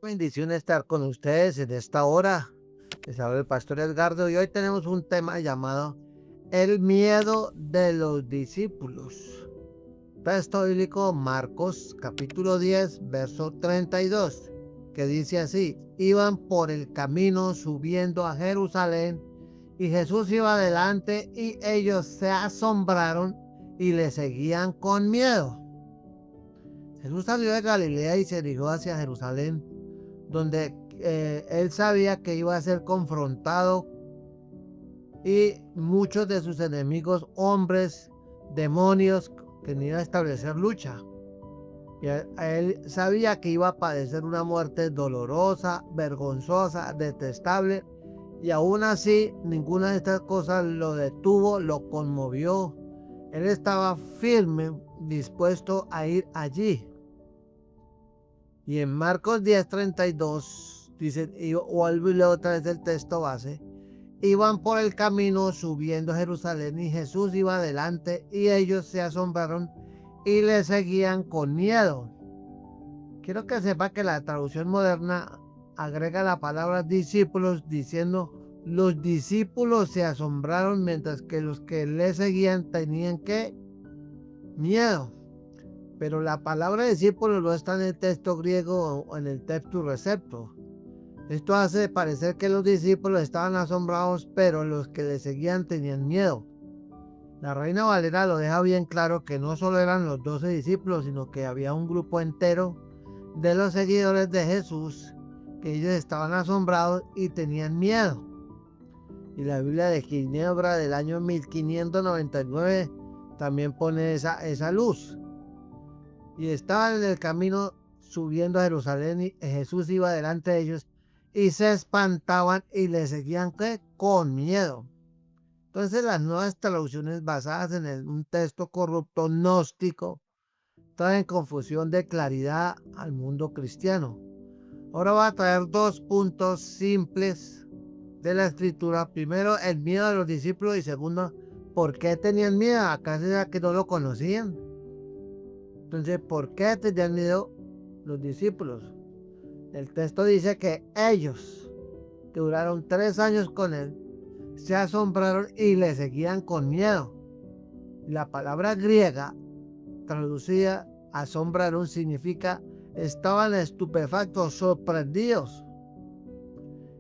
Bendición estar con ustedes en esta hora. Les habla el pastor Edgardo y hoy tenemos un tema llamado el miedo de los discípulos. Texto bíblico Marcos capítulo 10, verso 32, que dice así: iban por el camino subiendo a Jerusalén y Jesús iba adelante y ellos se asombraron y le seguían con miedo. Jesús salió de Galilea y se dirigió hacia Jerusalén, donde él sabía que iba a ser confrontado y muchos de sus enemigos, hombres, demonios, que iban a establecer lucha. Y él sabía que iba a padecer una muerte dolorosa, vergonzosa, detestable, y aún así ninguna de estas cosas lo detuvo, lo conmovió. Él estaba firme, dispuesto a ir allí. Y en Marcos 10:32 dice, y vuelvo otra vez el texto base: iban por el camino subiendo a Jerusalén y Jesús iba adelante y ellos se asombraron y le seguían con miedo. Quiero que sepa que la traducción moderna agrega la palabra discípulos diciendo los discípulos se asombraron, mientras que los que le seguían tenían que miedo. Pero la palabra discípulo no está en el texto griego o en el texto recepto. Esto hace parecer que los discípulos estaban asombrados, pero los que le seguían tenían miedo. La Reina Valera lo deja bien claro que no solo eran los 12 discípulos, sino que había un grupo entero de los seguidores de Jesús, que ellos estaban asombrados y tenían miedo. Y la Biblia de Ginebra del año 1599 también pone esa luz. Y estaban en el camino subiendo a Jerusalén y Jesús iba delante de ellos y se espantaban y le seguían con miedo. Entonces las nuevas traducciones basadas en un texto corrupto gnóstico traen confusión de claridad al mundo cristiano. Ahora voy a traer dos puntos simples de la escritura. Primero, el miedo de los discípulos, y segundo, ¿por qué tenían miedo? ¿Acaso era que no lo conocían? Entonces, ¿por qué tenían miedo los discípulos? El texto dice que ellos, que duraron 3 años con él, se asombraron y le seguían con miedo. La palabra griega traducida asombraron significa estaban estupefactos, sorprendidos.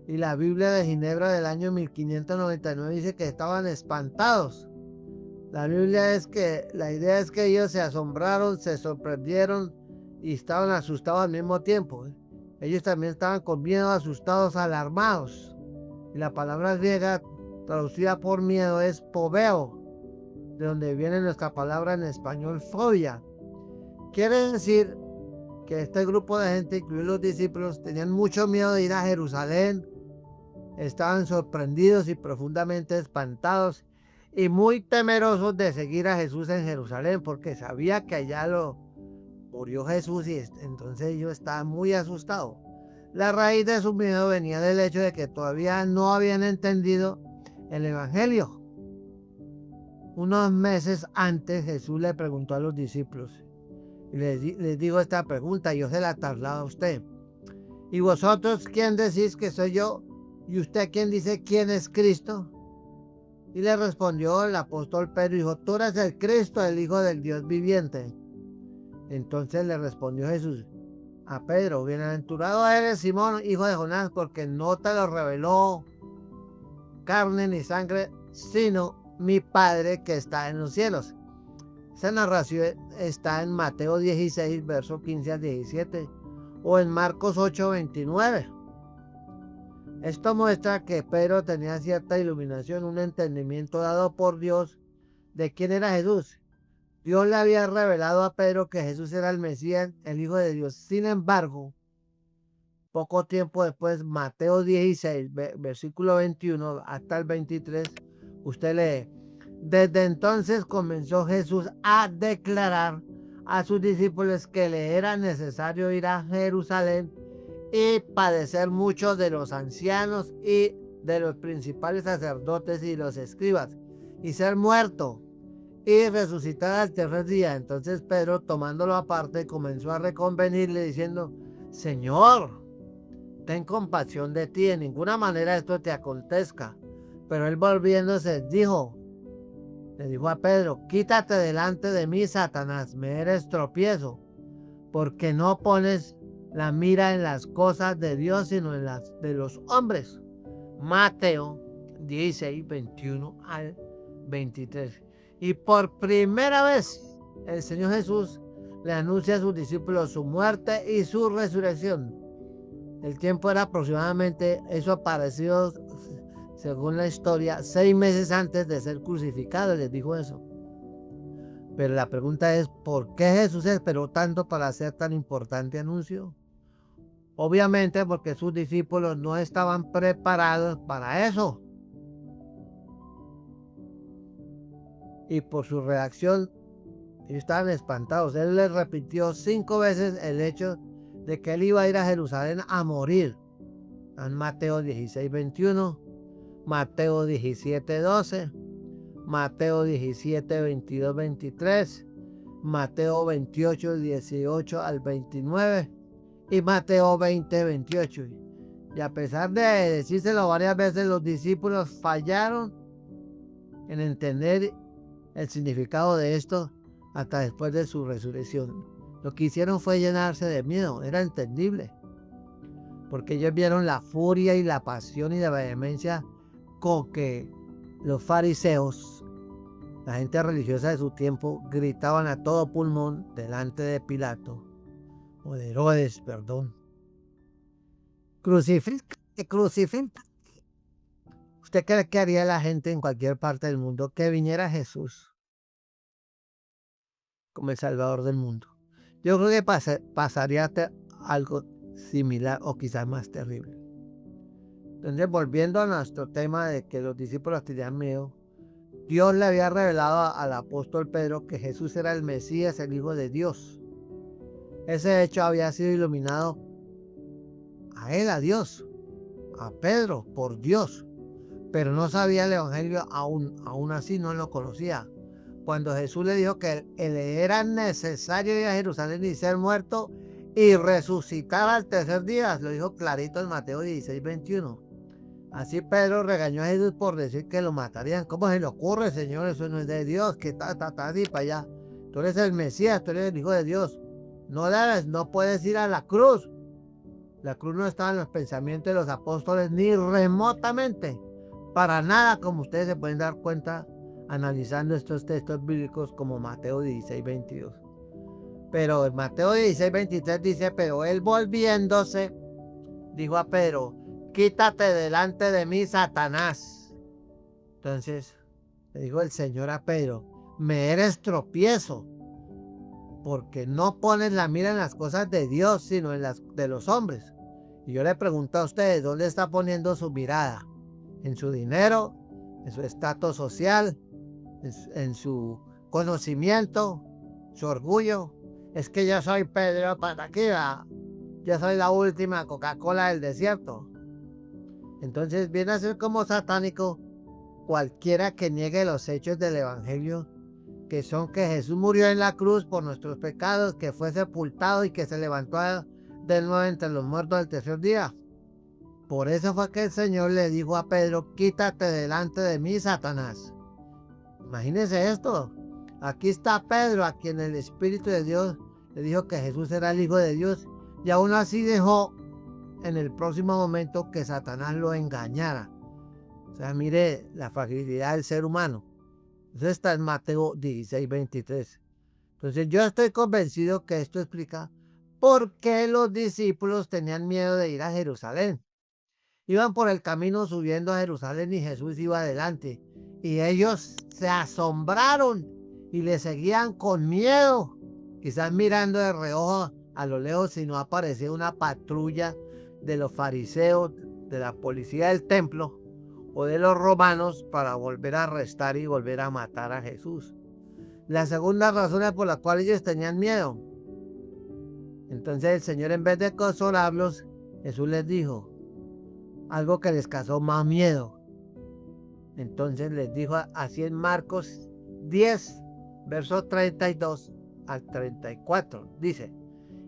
Y la Biblia de Ginebra del año 1599 dice que estaban espantados. La idea es que ellos se asombraron, se sorprendieron y estaban asustados al mismo tiempo. Ellos también estaban con miedo, asustados, alarmados. Y la palabra griega traducida por miedo es pobeo, de donde viene nuestra palabra en español fobia. Quiere decir que este grupo de gente, incluidos los discípulos, tenían mucho miedo de ir a Jerusalén, estaban sorprendidos y profundamente espantados y muy temerosos de seguir a Jesús en Jerusalén, porque sabía que allá murió Jesús y entonces ellos estaban muy asustados. La raíz de su miedo venía del hecho de que todavía no habían entendido el Evangelio. Unos meses antes Jesús le preguntó a los discípulos, y les digo esta pregunta, yo se la traslado a usted: ¿y vosotros quién decís que soy yo? ¿Y usted quién dice quién es Cristo? Y le respondió el apóstol Pedro y dijo: tú eres el Cristo, el Hijo del Dios viviente. Entonces le respondió Jesús a Pedro: bienaventurado eres, Simón, hijo de Jonás, porque no te lo reveló carne ni sangre, sino mi Padre que está en los cielos. Esa narración está en Mateo 16, verso 15 al 17, o en Marcos 8, 29. Esto muestra que Pedro tenía cierta iluminación, un entendimiento dado por Dios de quién era Jesús. Dios le había revelado a Pedro que Jesús era el Mesías, el Hijo de Dios. Sin embargo, poco tiempo después, Mateo 16, versículo 21 hasta el 23, usted lee: desde entonces comenzó Jesús a declarar a sus discípulos que le era necesario ir a Jerusalén y padecer mucho de los ancianos y de los principales sacerdotes y los escribas, y ser muerto y resucitar al tercer día. Entonces Pedro, tomándolo aparte, comenzó a reconvenirle diciendo: Señor, ten compasión de ti, en ninguna manera esto te acontezca. Pero él volviéndose le dijo a Pedro, quítate delante de mí, Satanás, me eres tropiezo, porque no pones la mira en las cosas de Dios, sino en las de los hombres. Mateo 16, 21 al 23. Y por primera vez el Señor Jesús le anuncia a sus discípulos su muerte y su resurrección. El tiempo era aproximadamente, eso apareció según la historia, 6 meses antes de ser crucificado, les dijo eso. Pero la pregunta es, ¿por qué Jesús esperó tanto para hacer tan importante anuncio? Obviamente porque sus discípulos no estaban preparados para eso. Y por su reacción, ellos estaban espantados. Él les repitió 5 veces el hecho de que él iba a ir a Jerusalén a morir. En Mateo 16, 21, Mateo 17, 12, Mateo 17, 22, 23, Mateo 28, 18 al 29 y Mateo 20, 28. Y a pesar de decírselo varias veces, los discípulos fallaron en entender el significado de esto hasta después de su resurrección. Lo que hicieron fue llenarse de miedo, era entendible, porque ellos vieron la furia y la pasión y la vehemencia con que los fariseos, la gente religiosa de su tiempo, gritaban a todo pulmón delante de Pilato, o de Herodes, perdón. Crucifícate, crucifícate. ¿Usted cree que haría la gente en cualquier parte del mundo que viniera Jesús como el Salvador del mundo? Yo creo que pasaría algo similar o quizás más terrible. Entonces, volviendo a nuestro tema de que los discípulos tenían miedo, Dios le había revelado al apóstol Pedro que Jesús era el Mesías, el Hijo de Dios. Ese hecho había sido iluminado a él, a Dios, a Pedro, por Dios, pero no sabía el Evangelio aún así no lo conocía. Cuando Jesús le dijo que le era necesario ir a Jerusalén y ser muerto y resucitar al tercer día, lo dijo clarito en Mateo 16, 21. Así Pedro regañó a Jesús por decir que lo matarían. ¿Cómo se le ocurre, Señor? Eso no es de Dios, que así para allá. Tú eres el Mesías, tú eres el Hijo de Dios. No puedes ir a la cruz. La cruz no estaba en los pensamientos de los apóstoles ni remotamente. Para nada, como ustedes se pueden dar cuenta analizando estos textos bíblicos como Mateo 16, 22. Pero en Mateo 16, 23 dice, pero él volviéndose, dijo a Pedro, quítate delante de mí, Satanás. Entonces le dijo el Señor a Pedro, me eres tropiezo, porque no pones la mira en las cosas de Dios, sino en las de los hombres. Y yo le pregunto a ustedes, ¿dónde está poniendo su mirada? ¿En su dinero? ¿En su estatus social? ¿En su conocimiento? ¿Su orgullo? Es que yo soy Pedro Pataquiva. Yo soy la última Coca-Cola del desierto. Entonces viene a ser como satánico cualquiera que niegue los hechos del Evangelio, que son que Jesús murió en la cruz por nuestros pecados, que fue sepultado y que se levantó de nuevo entre los muertos al tercer día. Por eso fue que el Señor le dijo a Pedro, quítate delante de mí, Satanás. Imagínense esto. Aquí está Pedro, a quien el Espíritu de Dios le dijo que Jesús era el Hijo de Dios, y aún así dejó en el próximo momento que Satanás lo engañara. O sea, mire la fragilidad del ser humano. Eso está en Mateo 16, 23. Entonces yo estoy convencido que esto explica por qué los discípulos tenían miedo de ir a Jerusalén. Iban por el camino subiendo a Jerusalén y Jesús iba adelante. Y ellos se asombraron y le seguían con miedo. Quizás mirando de reojo a lo lejos si no aparecía una patrulla de los fariseos, de la policía del templo o de los romanos para volver a arrestar y volver a matar a Jesús. La segunda razón es por la cual ellos tenían miedo. Entonces el Señor, en vez de consolarlos, Jesús les dijo algo que les causó más miedo. Entonces les dijo así en Marcos 10, versos 32 al 34. Dice,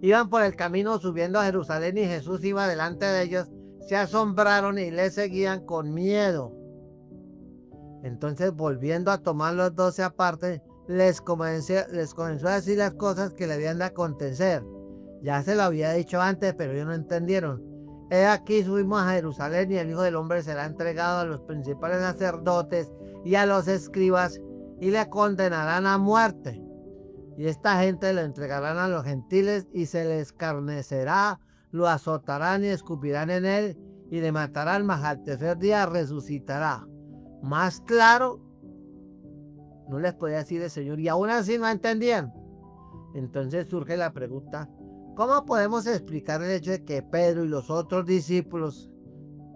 Iban por el camino subiendo a Jerusalén y Jesús iba delante de ellos. Se asombraron y le seguían con miedo. Entonces, volviendo a tomar los 12 aparte, les comenzó a decir las cosas que le habían de acontecer. Ya se lo había dicho antes, pero ellos no entendieron. He aquí subimos a Jerusalén y el Hijo del Hombre será entregado a los principales sacerdotes y a los escribas y le condenarán a muerte. Y esta gente lo entregarán a los gentiles y se le escarnecerá, lo azotarán y escupirán en él y le matarán, mas al tercer día resucitará. Más claro no les podía decir el Señor y aún así no entendían. Entonces surge la pregunta, ¿cómo podemos explicar el hecho de que Pedro y los otros discípulos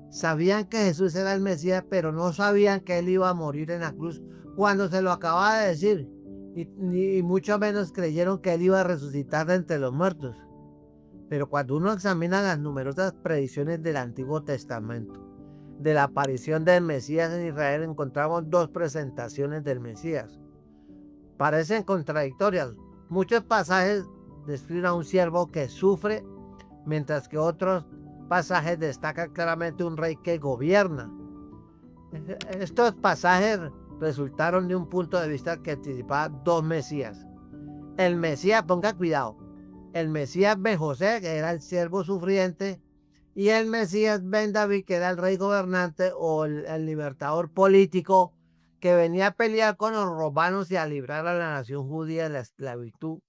sabían que Jesús era el Mesías, pero no sabían que él iba a morir en la cruz cuando se lo acababa de decir? Y mucho menos creyeron que él iba a resucitar de entre los muertos. Pero cuando uno examina las numerosas predicciones del Antiguo Testamento, de la aparición del Mesías en Israel, encontramos dos presentaciones del Mesías. Parecen contradictorias. Muchos pasajes describen a un siervo que sufre, mientras que otros pasajes destacan claramente un rey que gobierna. Estos pasajes resultaron de un punto de vista que anticipaba dos Mesías. El Mesías, ponga cuidado, el Mesías Ben José, que era el siervo sufriente, y el Mesías Ben David, que era el rey gobernante o el libertador político que venía a pelear con los romanos y a librar a la nación judía de la esclavitud,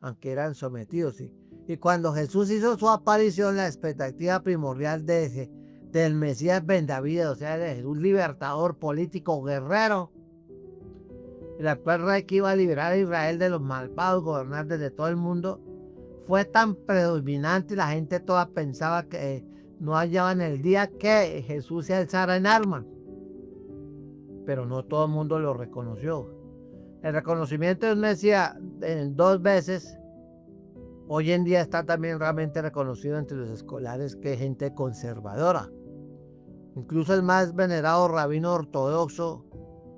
aunque eran sometidos. ¿Sí? Y cuando Jesús hizo su aparición, la expectativa primordial del Mesías Ben David, o sea, de Jesús libertador político guerrero, el actual rey que iba a liberar a Israel de los malvados gobernantes de todo el mundo, fue tan predominante y la gente toda pensaba que no hallaban el día que Jesús se alzara en armas. Pero no todo el mundo lo reconoció. El reconocimiento de un Mesías en dos veces, hoy en día está también realmente reconocido entre los escolares que es gente conservadora. Incluso el más venerado rabino ortodoxo,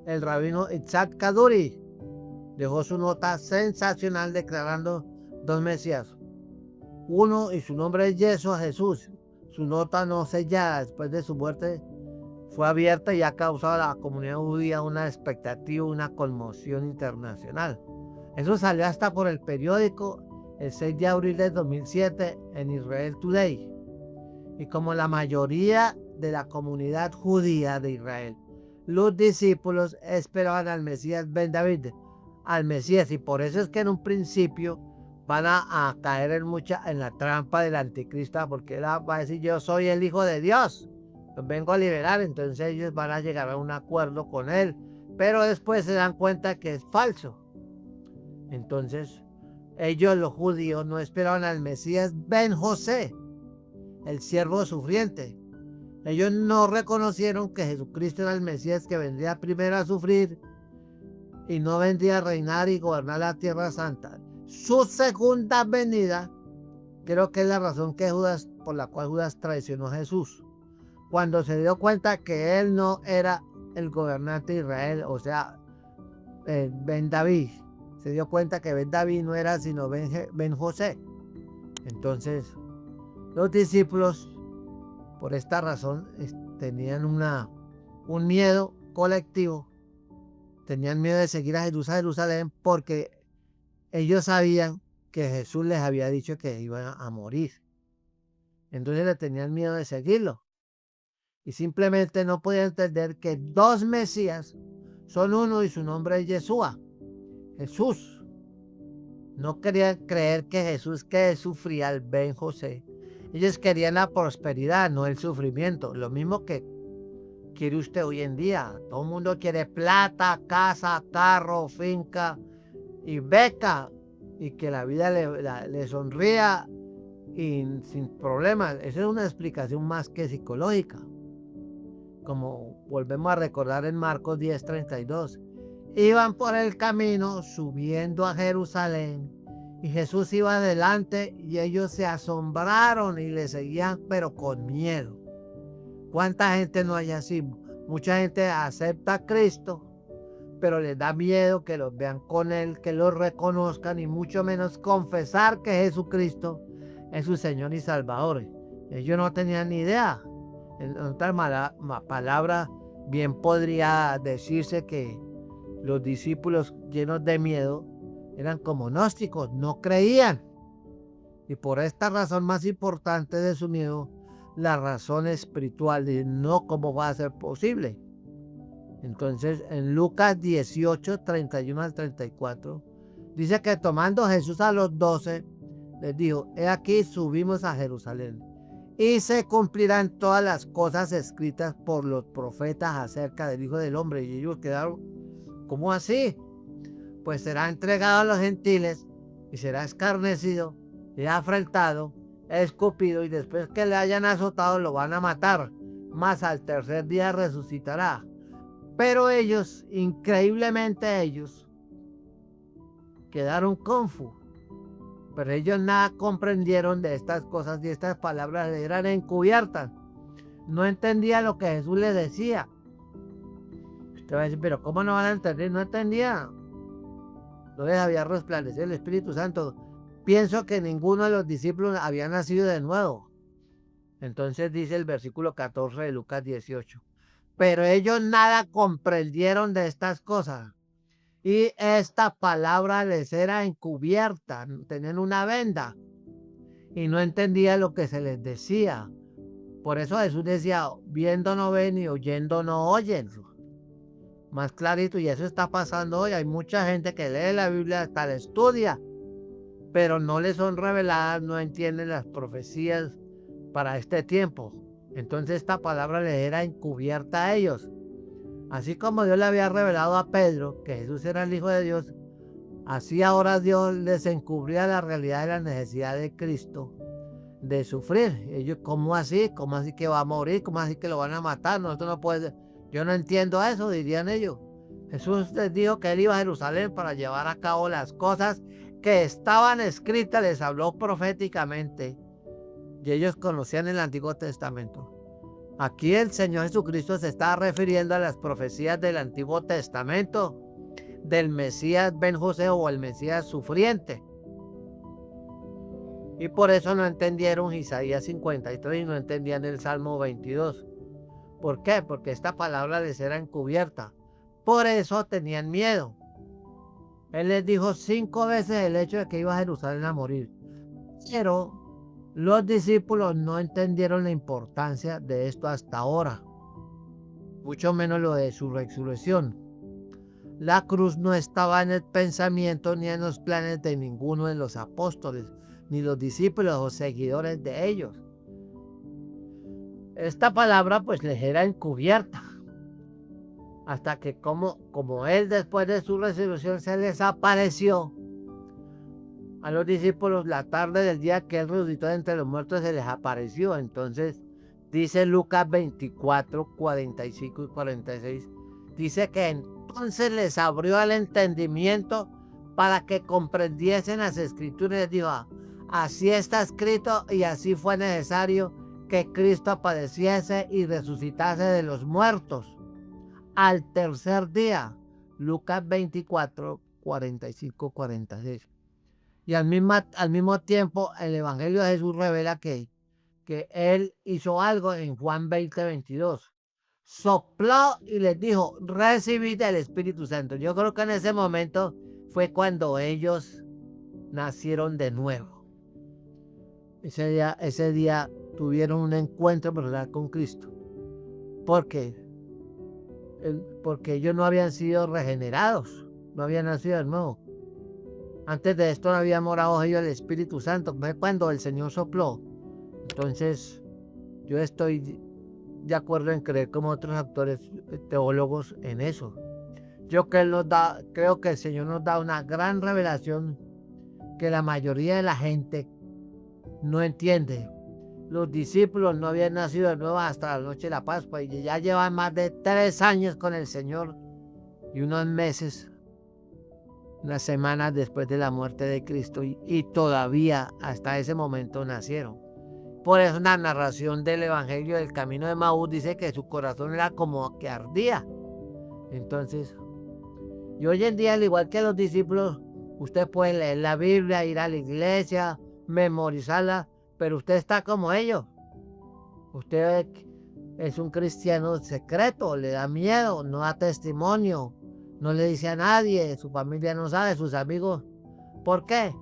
el rabino Itzhak Kaduri, dejó su nota sensacional declarando dos Mesías. Uno, y su nombre es Yeshua Jesús. Su nota no sellada después de su muerte fue abierta y ha causado a la comunidad judía una expectativa, una conmoción internacional. Eso salió hasta por el periódico el 6 de abril de 2007 en Israel Today. Y como la mayoría de la comunidad judía de Israel, los discípulos esperaban al Mesías Ben David, al Mesías, y por eso es que en un principio van a caer en la trampa del anticristo, porque él va a decir: yo soy el Hijo de Dios, los vengo a liberar. Entonces ellos van a llegar a un acuerdo con él, pero después se dan cuenta que es falso. Entonces ellos, los judíos, no esperaban al Mesías Ben José, el siervo sufriente. Ellos no reconocieron que Jesucristo era el Mesías que vendría primero a sufrir y no vendría a reinar y gobernar la tierra santa. Su segunda venida, creo que es la razón por la cual Judas traicionó a Jesús. Cuando se dio cuenta que él no era el gobernante de Israel, o sea, Ben David, se dio cuenta que Ben David no era sino Ben José. Entonces, los discípulos, por esta razón, tenían un miedo colectivo, tenían miedo de seguir a Jesús a Jerusalén porque ellos sabían que Jesús les había dicho que iban a morir. Entonces le tenían miedo de seguirlo. Y simplemente no podían entender que dos Mesías son uno y su nombre es Yeshua, Jesús. No querían creer que Jesús que sufría el Ben José. Ellos querían la prosperidad, no el sufrimiento. Lo mismo que quiere usted hoy en día. Todo el mundo quiere plata, casa, carro, finca y beca, y que la vida le sonría y sin problemas. Esa es una explicación más que psicológica. Como volvemos a recordar en Marcos 10:32. Iban por el camino subiendo a Jerusalén y Jesús iba adelante y ellos se asombraron y le seguían, pero con miedo. ¿Cuánta gente no hay así? Mucha gente acepta a Cristo, pero les da miedo que los vean con Él, que los reconozcan y mucho menos confesar que Jesucristo es su Señor y Salvador. Ellos no tenían ni idea. En otras palabras, bien podría decirse que los discípulos llenos de miedo eran como gnósticos, no creían. Y por esta razón más importante de su miedo, la razón espiritual de no cómo va a ser posible. Entonces, en Lucas 18, 31 al 34, dice que tomando Jesús a los 12, les dijo: he aquí subimos a Jerusalén, y se cumplirán todas las cosas escritas por los profetas acerca del Hijo del Hombre. Y ellos quedaron: ¿cómo así? Pues será entregado a los gentiles, y será escarnecido, y afrentado, escupido, y después que le hayan azotado lo van a matar, mas al tercer día resucitará. Pero ellos, increíblemente ellos, quedaron confusos. Pero ellos nada comprendieron de estas cosas y estas palabras le eran encubiertas. No entendía lo que Jesús les decía. Usted va a decir: pero ¿cómo no van a entender? No entendía. No les había resplandecido el Espíritu Santo. Pienso que ninguno de los discípulos había nacido de nuevo. Entonces dice el versículo 14 de Lucas 18. Pero ellos nada comprendieron de estas cosas. Y esta palabra les era encubierta, tenían una venda y no entendía lo que se les decía. Por eso Jesús decía: viendo no ven y oyendo no oyen. Más clarito, y eso está pasando hoy. Hay mucha gente que lee la Biblia, hasta la estudia, pero no les son reveladas, no entienden las profecías para este tiempo. Entonces esta palabra les era encubierta a ellos. Así como Dios le había revelado a Pedro que Jesús era el Hijo de Dios, así ahora Dios les encubría la realidad de la necesidad de Cristo de sufrir. Ellos: ¿cómo así? ¿Cómo así que va a morir? ¿Cómo así que lo van a matar? Nosotros no puede. Yo no entiendo eso, dirían ellos. Jesús les dijo que Él iba a Jerusalén para llevar a cabo las cosas que estaban escritas, les habló proféticamente. Y ellos conocían el Antiguo Testamento. Aquí el Señor Jesucristo se está refiriendo a las profecías del Antiguo Testamento, del Mesías Ben José o el Mesías sufriente. Y por eso no entendieron Isaías 53 y no entendían el Salmo 22. ¿Por qué? Porque esta palabra les era encubierta. Por eso tenían miedo. Él les dijo 5 veces el hecho de que iba a Jerusalén a morir. Pero los discípulos no entendieron la importancia de esto hasta ahora, mucho menos lo de su resurrección. La cruz no estaba en el pensamiento ni en los planes de ninguno de los apóstoles, ni los discípulos o seguidores de ellos. Esta palabra pues les era encubierta, hasta que como Él después de su resurrección se les apareció a los discípulos la tarde del día que Él resucitó de entre los muertos, se les apareció. Entonces dice Lucas 24, 45 y 46, dice que entonces les abrió el entendimiento para que comprendiesen las escrituras. Les dijo: así está escrito y así fue necesario que Cristo padeciese y resucitase de los muertos al tercer día. Lucas 24, 45, 46. Y al mismo tiempo el Evangelio de Jesús revela que Él hizo algo en Juan 20, 22. Sopló y les dijo: recibid el Espíritu Santo. Yo creo que en ese momento fue cuando ellos nacieron de nuevo. Ese día tuvieron un encuentro personal con Cristo. ¿Por qué? Porque ellos no habían sido regenerados, no habían nacido de nuevo. Antes de esto no había morado ellos el Espíritu Santo. Fue cuando el Señor sopló. Entonces, yo estoy de acuerdo en creer como otros autores teólogos en eso. Creo que el Señor nos da una gran revelación que la mayoría de la gente no entiende. Los discípulos no habían nacido de nuevo hasta la noche de la Pascua y ya llevan más de 3 años con el Señor y unos meses, unas semanas después de la muerte de Cristo, y todavía hasta ese momento nacieron. Por eso la narración del Evangelio del Camino de Maús dice que su corazón era como que ardía. Entonces, Y hoy en día, al igual que los discípulos, usted puede leer la Biblia, ir a la iglesia, memorizarla, pero usted está como ellos. Usted es un cristiano secreto, le da miedo, no da testimonio, no le dice a nadie, su familia no sabe, sus amigos. ¿Por qué?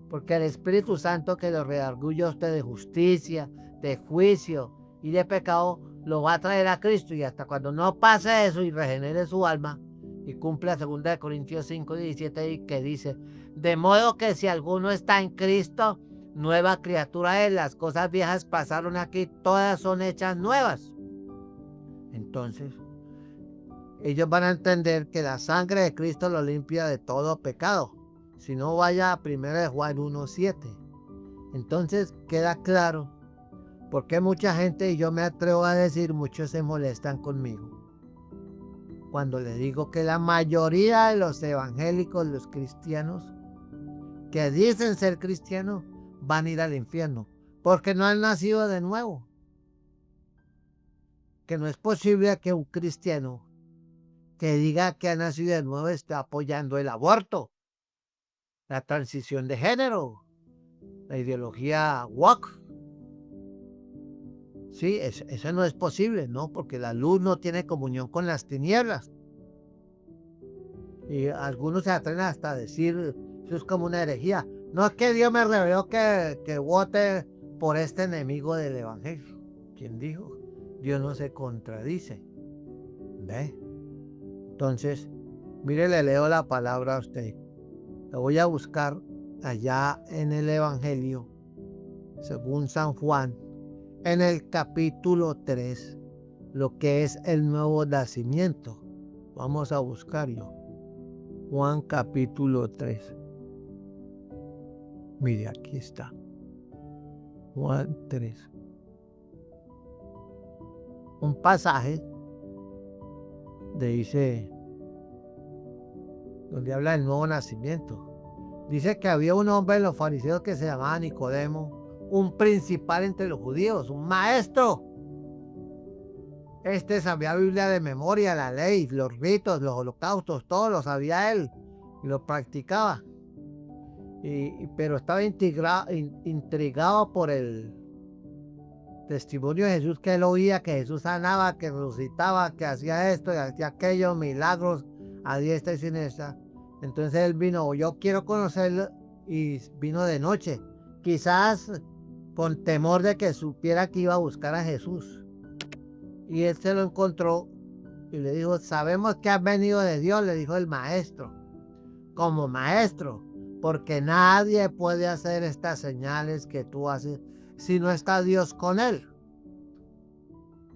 Porque el Espíritu Santo que lo redarguye a usted de justicia, de juicio y de pecado, lo va a traer a Cristo, y hasta cuando no pase eso y regenere su alma y cumpla 2 Corintios 5:17, que dice: de modo que si alguno está en Cristo, nueva criatura es, las cosas viejas pasaron aquí, todas son hechas nuevas. Entonces, ellos van a entender que la sangre de Cristo lo limpia de todo pecado. Si no, vaya a 1 Juan 1:7. Entonces queda claro por qué mucha gente, y yo me atrevo a decir, muchos se molestan conmigo cuando les digo que la mayoría de los evangélicos, los cristianos, que dicen ser cristianos, van a ir al infierno porque no han nacido de nuevo. Que no es posible que un cristiano que diga que ha nacido de nuevo esté apoyando el aborto, la transición de género, la ideología woke. Sí, eso no es posible, ¿no? Porque la luz no tiene comunión con las tinieblas. Y algunos se atreven hasta a decir, eso es como una herejía. No es que Dios me reveló que vote por este enemigo del evangelio. ¿Quién dijo? Dios no se contradice. ¿Ve? Entonces, mire, le leo la palabra a usted. La voy a buscar allá en el evangelio, según San Juan, en el capítulo 3, lo que es el nuevo nacimiento. Vamos a buscarlo. Juan capítulo 3. Mire, aquí está. Juan 3. Un pasaje dice, donde habla del nuevo nacimiento. Dice que había un hombre en los fariseos que se llamaba Nicodemo, un principal entre los judíos, un maestro. Este sabía la Biblia de memoria, la ley, los ritos, los holocaustos, todo lo sabía él y lo practicaba. Pero estaba intrigado por el testimonio de Jesús, que él oía que Jesús sanaba, que resucitaba, que hacía esto y hacía aquello, milagros a diestra y siniestra. Entonces él vino, yo quiero conocerlo, y vino de noche, quizás con temor de que supiera que iba a buscar a Jesús. Y él se lo encontró y le dijo, sabemos que has venido de Dios, le dijo el maestro, como maestro, porque nadie puede hacer estas señales que tú haces si no está Dios con él.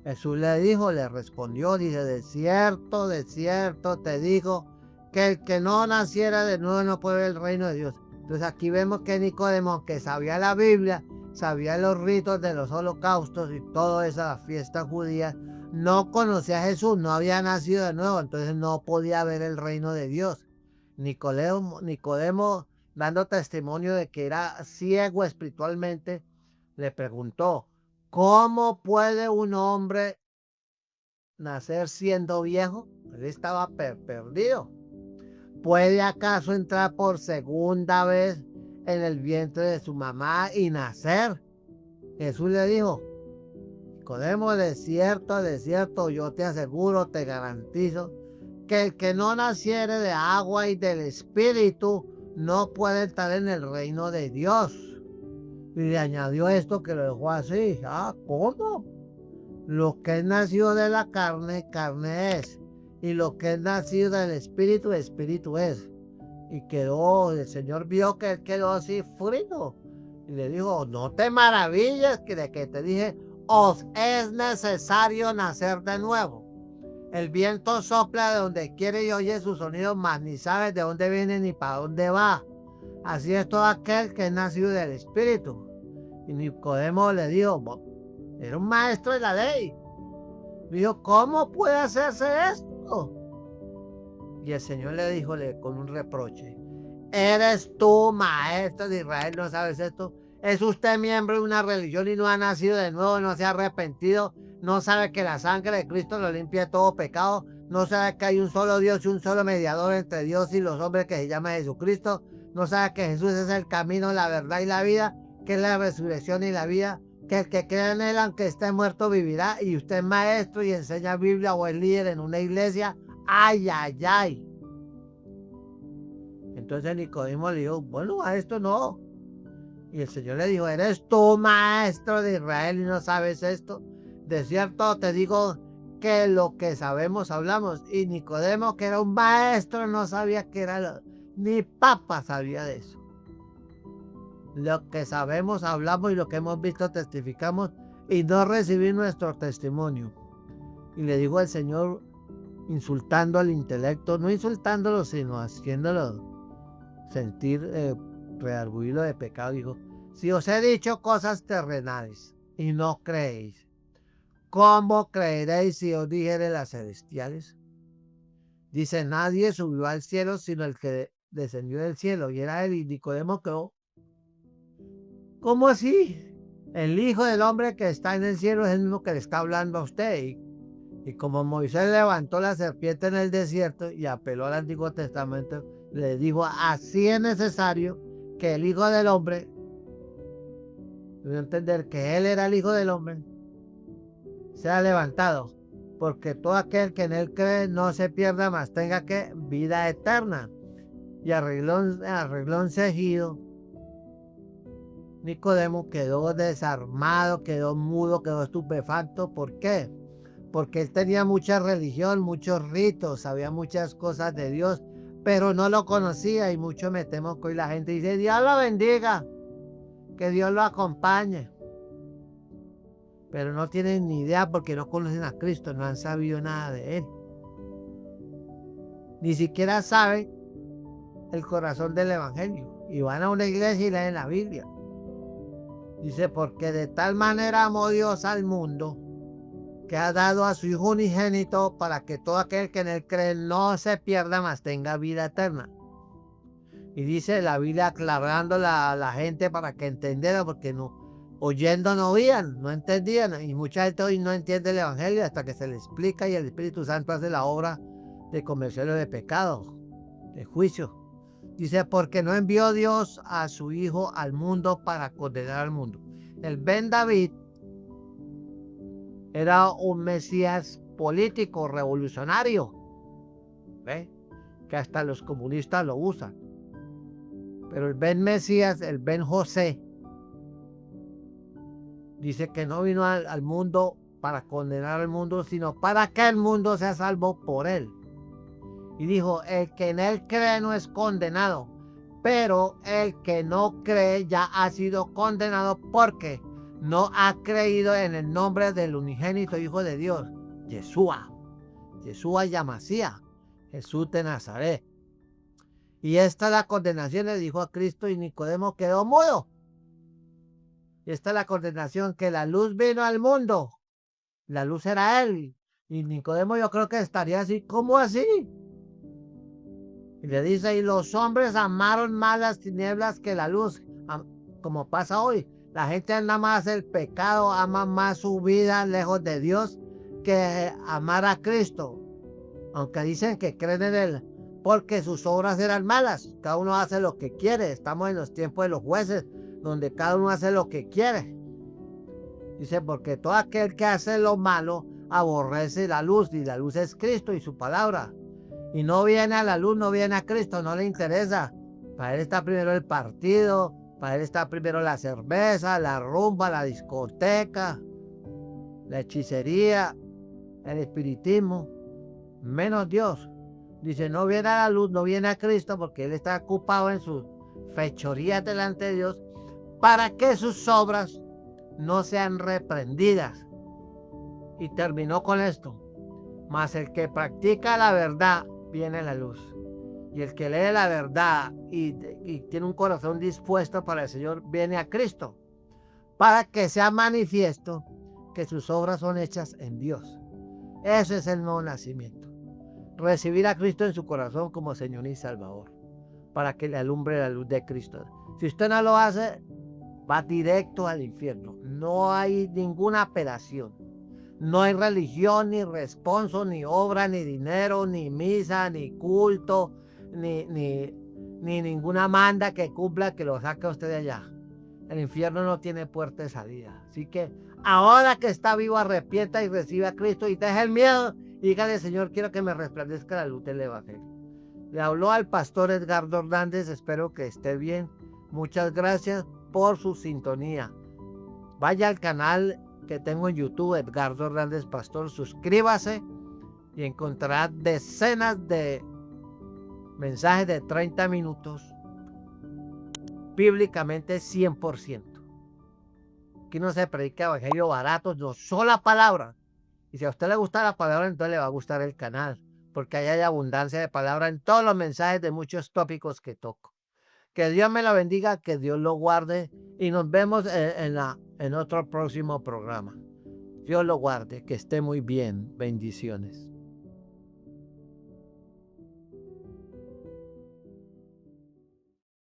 Jesús le dijo, le respondió, dice, de cierto te digo, que el que no naciera de nuevo no puede ver el reino de Dios. Entonces aquí vemos que Nicodemo, que sabía la Biblia, sabía los ritos de los holocaustos y toda esa fiesta judía, no conocía a Jesús, no había nacido de nuevo, entonces no podía ver el reino de Dios. Nicodemo, dando testimonio de que era ciego espiritualmente, le preguntó, ¿cómo puede un hombre nacer siendo viejo? Él estaba perdido. ¿Puede acaso entrar por segunda vez en el vientre de su mamá y nacer? Jesús le dijo, Nicodemo, de cierto, yo te aseguro, te garantizo, que el que no naciere de agua y del Espíritu no puede estar en el reino de Dios. Y le añadió esto que lo dejó así. ¿Cómo? Lo que es nacido de la carne, carne es. Y lo que es nacido del Espíritu, Espíritu es. Y el Señor vio que él quedó así frío. Y le dijo, no te maravilles de que te dije, os es necesario nacer de nuevo. El viento sopla de donde quiere y oye su sonido, mas ni sabes de dónde viene ni para dónde va. Así es todo aquel que es nacido del Espíritu. Y Nicodemo le dijo, era un maestro de la ley. Dijo, ¿cómo puede hacerse esto? Y el Señor le dijo con un reproche, ¿eres tú, maestro de Israel, no sabes esto? ¿Es usted miembro de una religión y no ha nacido de nuevo, no se ha arrepentido? ¿No sabe que la sangre de Cristo lo limpia de todo pecado? No sabe que hay un solo Dios y un solo mediador entre Dios y los hombres que se llama Jesucristo. No sabe que Jesús es el camino, la verdad y la vida, que es la resurrección y la vida, que el que cree en él, aunque esté muerto, vivirá. Y usted es maestro y enseña Biblia o es líder en una iglesia. ¡Ay, ay, ay! Entonces Nicodemo le dijo, bueno, maestro, no. Y el Señor le dijo, ¿eres tú maestro de Israel y no sabes esto? De cierto te digo que lo que sabemos hablamos. Y Nicodemo, que era un maestro, no sabía que era ni papa sabía de eso. Lo que sabemos hablamos y lo que hemos visto testificamos y no recibí nuestro testimonio. Y le dijo el Señor, insultando al intelecto, no insultándolo, sino haciéndolo sentir redargüirlo de pecado, dijo, si os he dicho cosas terrenales y no creéis, ¿cómo creeréis si os dijere las celestiales? Dice, nadie subió al cielo sino el que descendió del cielo, y era él. Y Nicodemo quedó, ¿cómo así? El Hijo del Hombre que está en el cielo es el mismo que le está hablando a usted. Y como Moisés levantó la serpiente en el desierto y apeló al Antiguo Testamento, le dijo, así es necesario que el Hijo del Hombre, debe entender que Él era el Hijo del Hombre, sea levantado, porque todo aquel que en Él cree no se pierda, mas tenga que vida eterna. Y arregló enseguida. Nicodemo quedó desarmado, quedó mudo, quedó estupefacto. ¿Por qué? Porque él tenía mucha religión, muchos ritos, sabía muchas cosas de Dios, pero no lo conocía. Y mucho me temo que hoy la gente dice, Dios lo bendiga, que Dios lo acompañe. Pero no tienen ni idea porque no conocen a Cristo, no han sabido nada de Él. Ni siquiera saben el corazón del Evangelio. Y van a una iglesia y leen la Biblia. Dice, porque de tal manera amó Dios al mundo, que ha dado a su Hijo unigénito para que todo aquel que en él cree no se pierda, mas tenga vida eterna. Y dice la Biblia aclarando a la gente para que entendiera, porque no, oyendo no oían, no entendían. Y mucha gente hoy no entiende el Evangelio hasta que se le explica y el Espíritu Santo hace la obra de convencerlo de pecado, de juicio. Dice, porque no envió Dios a su Hijo al mundo para condenar al mundo. El Ben David era un Mesías político, revolucionario, ¿ve? Que hasta los comunistas lo usan. Pero el Ben Mesías, el Ben José, dice que no vino al mundo para condenar al mundo, sino para que el mundo sea salvo por él. Y dijo, el que en él cree no es condenado, pero el que no cree ya ha sido condenado porque no ha creído en el nombre del unigénito Hijo de Dios, Yeshua, Yeshua Yamasía, Jesús de Nazaret. Y esta es la condenación, le dijo a Cristo, y Nicodemo quedó mudo. Y esta es la condenación, que la luz vino al mundo. La luz era él. Y Nicodemo yo creo que estaría así, ¿cómo así? Y le dice, y los hombres amaron más las tinieblas que la luz, como pasa hoy. La gente ama más el pecado, ama más su vida lejos de Dios que amar a Cristo. Aunque dicen que creen en Él, porque sus obras eran malas. Cada uno hace lo que quiere. Estamos en los tiempos de los jueces, donde cada uno hace lo que quiere. Dice, porque todo aquel que hace lo malo aborrece la luz, y la luz es Cristo y su palabra. Y no viene a la luz, no viene a Cristo, no le interesa. Para él está primero el partido, para él está primero la cerveza, la rumba, la discoteca, la hechicería, el espiritismo, menos Dios. Dice, no viene a la luz, no viene a Cristo, porque él está ocupado en sus fechorías delante de Dios, para que sus obras no sean reprendidas. Y terminó con esto. Mas el que practica la verdad viene a la luz. Y el que lee la verdad y tiene un corazón dispuesto para el Señor, viene a Cristo, para que sea manifiesto que sus obras son hechas en Dios. Ese es el nuevo nacimiento. Recibir a Cristo en su corazón como Señor y Salvador, para que le alumbre la luz de Cristo. Si usted no lo hace, va directo al infierno. No hay ninguna apelación. No hay religión, ni responso, ni obra, ni dinero, ni misa, ni culto, ni ninguna manda que cumpla que lo saque a usted de allá. El infierno no tiene puerta de salida. Así que ahora que está vivo, arrepienta y recibe a Cristo y deje el miedo. Y dígale, Señor, quiero que me resplandezca la luz del Evangelio. Le habló al pastor Edgardo Hernández. Espero que esté bien. Muchas gracias por su sintonía. Vaya al canal que tengo en YouTube, Edgardo Hernández Pastor. Suscríbase y encontrará decenas de mensajes de 30 minutos bíblicamente 100%. Aquí no se predica evangelio barato, no, sola palabra. Y si a usted le gusta la palabra, entonces le va a gustar el canal, porque ahí hay abundancia de palabra en todos los mensajes de muchos tópicos que toco. Que Dios me lo bendiga, que Dios lo guarde y nos vemos en otro próximo programa. Dios lo guarde, que esté muy bien. Bendiciones.